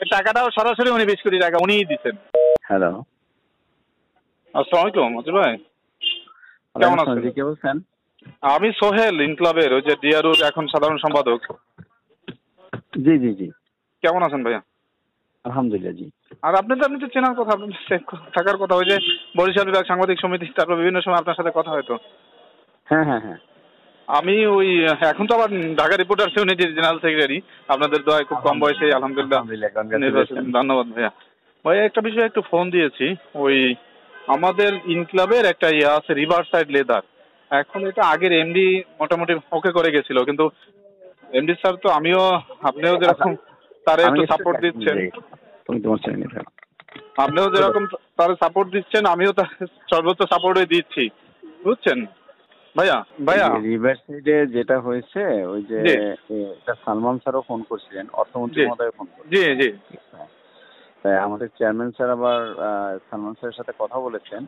এই টাকাটাও সরাসরি উনি 20 কোটি টাকা উনিই দিচ্ছেন। হ্যালো, আসসালামু আলাইকুম মজিদ ভাই, কেমন আছেন? কে বলছেন? আমি সোহেল ইনক্লাবের ওই যে ডিআরউর এখন সাধারণ সম্পাদক। জি জি জি, কেমন আছেন ভাইয়া? আলহামদুলিল্লাহ। জি, আর আপনি তো চেনার কথা, আপনার থাকার কথা, ওই যে বরিশাল বিভাগ সাংবাদিক সমিতি, তারপর বিভিন্ন সময় আপনার সাথে কথা হয়তো। হ্যাঁ হ্যাঁ হ্যাঁ। আমি ওই এখন তো আবার ঢাকা রিপোর্টার্স ইউনিটির জেনারেল সেক্রেটারি, আপনাদের দোয়ায় খুব কম বয়সে আলহামদুলিল্লাহ নির্বাচন। ধন্যবাদ ভাইয়া। ভাইয়া একটা বিষয়ে একটু ফোন দিয়েছি, ওই আমাদের ইনক্লাবের একটা ইয়ে আছে রিভার সাইড লেদার, এখন এটা আগের এমডি মোটামুটি ওকে করে গেছিল, কিন্তু এমডি স্যার তো আমিও আপনিও যেরকম তারে একটু সাপোর্ট দিচ্ছেন, আপনিও যেরকম তার সাপোর্ট দিচ্ছেন আমিও তার সর্বোচ্চ সাপোর্টই দিচ্ছি, বুঝছেন ভাইয়া? ভাইয়া রিভার সাইডে যেটা হয়েছে ওই যে সালমান স্যারও ফোন করছিলেন, অর্থমন্ত্রী মহোদয় ফোন করছিলেন। জি জি, তাই আমাদের চেয়ারম্যান স্যার আবার সালমান স্যারের সাথে কথা বলেছেন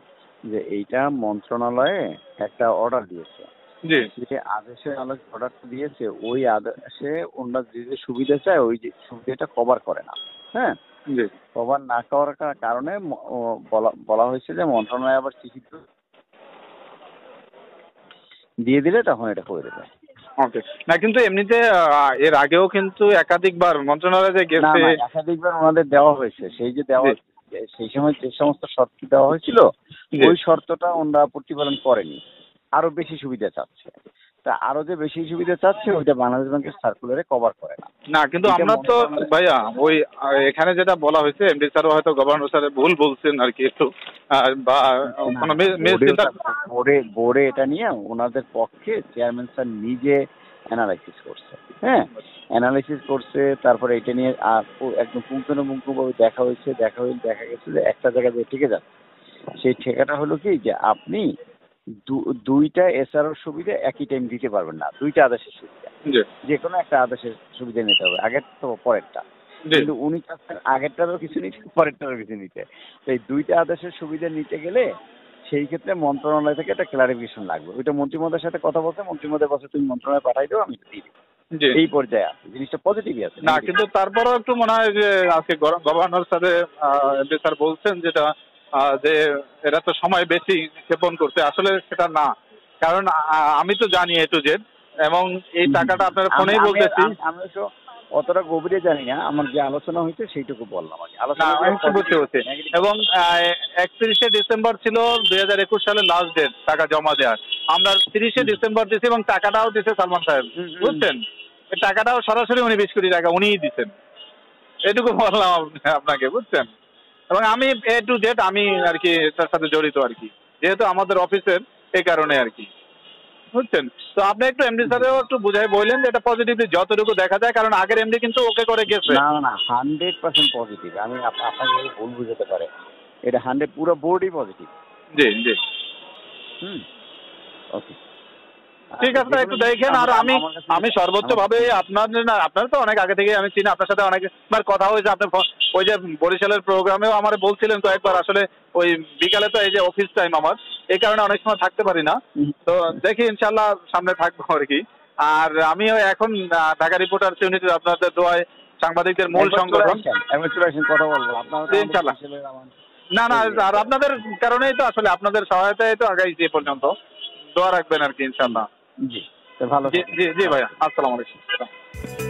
যে এইটা মন্ত্রণালয়ে একটা অর্ডার দিয়েছে, যে আদেশের আলোকে অর্ডারটা দিয়েছে ওই আদেশে ওনারা যে যে সুবিধা চায় ওই যে সুবিধাটা কভার করে না। হ্যাঁ, কভার না করার কারণে বলা হয়েছে যে মন্ত্রণালয় আবার চিঠি দিয়ে দিলে তখন এটা করে দেবে। ওকে, না কিন্তু এমনিতে এর আগেও কিন্তু একাধিকবার মন্ত্রণালয়ে গেছে, একাধিকবার ওনাদের দেওয়া হয়েছে। সেই যে দেওয়া সেই সময় যে সমস্ত শর্ত দেওয়া হয়েছিল ওই শর্তটা ওনারা প্রতিপালন করেনি, আরো বেশি সুবিধা চাচ্ছে। তা আরো যে বেশি সুবিধা চাচ্ছে ওইটা বাংলাদেশ ব্যাংকের সার্কুলারে কভার করে না। না, কিন্তু আমরা তো ভাইয়া ওই এখানে যেটা বলা হয়েছে এমডি স্যারও হয়তো গভর্নর স্যার ভুল বলছেন আর কি একটু, বা বোর্ডে এটা নিয়ে ওনাদের পক্ষে চেয়ারম্যান স্যার নিজে অ্যানালাইসিস করছে। হ্যাঁ, অ্যানালাইসিস করছে, তারপরে এটা নিয়ে একদম পুঙ্খানুপুঙ্খভাবে দেখা হয়েছে, দেখা গেছে যে একটা জায়গায় যে ঠেকে যাচ্ছে, সেই ঠেকাটা হলো কি যে আপনি দুইটা এসআরওর সুবিধা একই টাইম দিতে পারবেন না, দুইটা আদেশের সুবিধা, যে কোনো একটা আদেশের সুবিধা নিতে হবে, আগের তো পরেরটা। কিন্তু উনি চাচ্ছেন আগেরটারও কিছু নিতে, পরেরটারও কিছু নিতে। তো এই দুইটা আদেশের সুবিধা নিতে গেলে সেই ক্ষেত্রে মন্ত্রণালয় থেকে একটা ক্লারিফিকেশন লাগবে। ওইটা মন্ত্রী মহোদয়ের সাথে কথা বলতে মন্ত্রী মহোদয় বলছে তুমি মন্ত্রণালয়ে পাঠাই দাও, আমি দিয়ে দিই। এই পর্যায়ে আছে জিনিসটা, পজিটিভই আছে না, কিন্তু তারপরেও একটু মনে হয় যে আজকে গভর্নর সাথে এমডি স্যার বলছেন যেটা যে এরা তো সময় বেশি ক্ষেপণ করছে, আসলে সেটা না। কারণ আমি তো জানি এ টু জেড, এবং এই টাকাটা আপনার ফোনেই বলতেছি, আমি তো অতটা গভীরে জানি না, আমার যে আলোচনা হয়েছে সেইটুকু বললাম আর কি। এবং 31শে ডিসেম্বর ছিল 2021 সালের লাস্ট ডেট টাকা জমা দেওয়ার, আমরা 30শে ডিসেম্বর দিচ্ছি এবং টাকাটাও দিচ্ছে সালমান সাহেব, বুঝছেন? এই টাকাটাও সরাসরি উনি 20 কোটি টাকা উনিই দিচ্ছেন, এটুকু বললাম আপনাকে, বুঝছেন? এবং আমি এ টু জেড আমি আর কি তার সাথে জড়িত আর কি, যেহেতু আমাদের অফিসের, এই কারণে আর কি, বুঝছেন? তো আপনি একটু এমডি স্যারেও একটু বুঝাই বললেন যে এটা পজিটিভলি যতটুকু দেখা যায়, কারণ আগের এমডি কিন্তু ওকে করে গেছে। না না, 100% পজিটিভ। আমি আপনাকে ভুল বুঝাতে পারে, এটা 100 পুরো বোর্ডই পজিটিভ। জি জি, ওকে, ঠিক আছে, একটু দেখেন। আর আমি সর্বোচ্চ ভাবে আপনার তো অনেক আগে থেকে আমি চিনি, আপনার সাথে অনেকবার কথা হয়েছে। আপনি ওই যে বরিশালের প্রোগ্রামেও আমার বলছিলেন কয়েকবার, আসলে ওই বিকালে তো এই যে অফিস টাইম আমার, এই কারণে অনেক সময় থাকতে পারি না। তো দেখি ইনশাল্লাহ সামনে থাকবো আর কি। আর আমিও এখন ঢাকা রিপোর্টার্স ইউনিটির আপনাদের দোয়ায় সাংবাদিকদের মূল সংগঠন, কথা বলবো ইনশাল্লাহ। না না, আর আপনাদের কারণেই তো, আসলে আপনাদের সহায়তায় তো আগাইছি এ পর্যন্ত, দোয়া রাখবেন আর কি ইনশাল্লাহ। জি, ভালো। জি জি ভাইয়া, আসসালামু আলাইকুম।